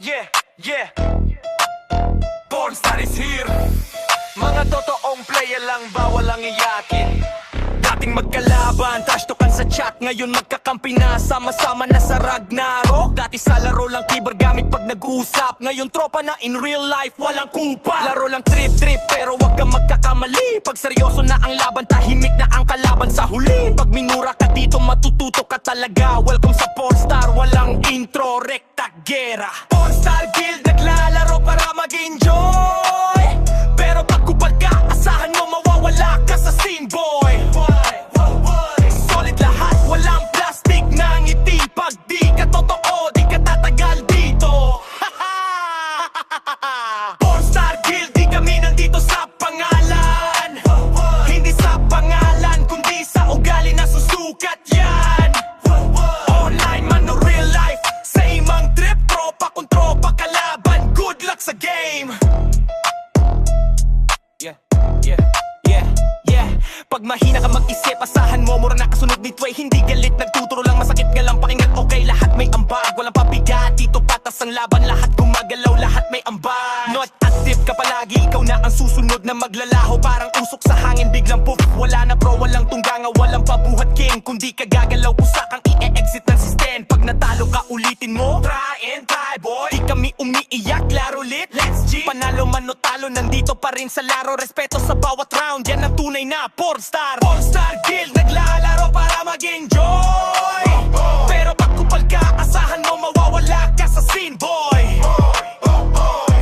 Yeah. Pornstar is here. Mga totoong player lang, bawal ang iyakin. Dating magkalaban, trash talkan sa chat. Ngayon magkakampi na, sama-sama na sa Ragnarok. Dati sa laro lang kiber gamit pag nag-uusap. Ngayon tropa na in real life, walang kupa. Laro lang trip-trip, pero wag kang magkakamali. Pag seryoso na ang laban, tahimik na ang kalaban sa huli. Pag minura ka dito, matututo ka talaga. Welcome sa Pornstar, walang intro, rekta, gera. Pornstar Guild, naglalaro para mag-enjoy. Pero pag kupal ka, asahan mo mawawala ka sa scene, boy. Solid lahat, walang plastic na ngiti. Pag di ka totoo, di ka tatagal dito. Pornstar Guild, di kami nandito sa pangalan. Hindi sa pangalan, kundi sa ugali na susukat yan. Online man o real life, same ang trip. Tropa kung tropa kalaban, good luck sa game. Yeah. Pag mahina ka mag-isip, asahan mo, mura na kasunod ni Tway. Hindi galit, nagtuturo lang, masakit nga lang pakinggan. Okay, lahat may ambag, walang pabigat. Dito patas ang laban, lahat gumagalaw, lahat may ambag. Not active ka palagi, ikaw na ang susunod na maglalaho. Parang usok sa hangin, biglang poof. Wala na bro, walang tungganga, walang pabuhat king. Kung di ka gagalaw, usakang i-exit ng system. Pag natalo ka, ulitin mo, try and try boy. Di kami umiiyak, laro lit, let's G. Panalo man o talo, nandito pa rin sa laro. Respeto sa bawat round, yan ang tunay na Pornstar. Pornstar Guild, naglalaro para mag-enjoy. Pero pag kupal ka, asahan mo mawawala ka sa scene, boy.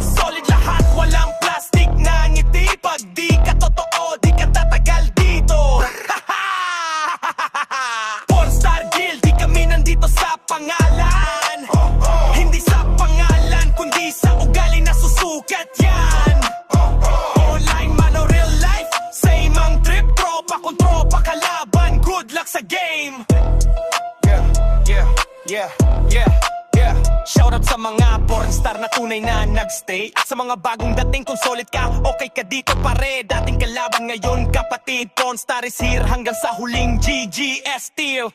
Solid lahat, walang plastic na ngiti. Pag di ka totoo, di ka tatagal dito. Pornstar Guild, di kami nandito sa pangalan. Hindi sa pangalan, kundi sa ugali na susukat yan. Online man o real life, same ang trip. Tropa kung tropa kalaban, good luck sa game. Yeah. Shout out sa mga pornstar na tunay na nagstay. At sa mga bagong dating, kung solid ka, okay ka dito pare. Dating kalaban, ngayon kapatid. Pornstar is here hanggang sa huling GG still.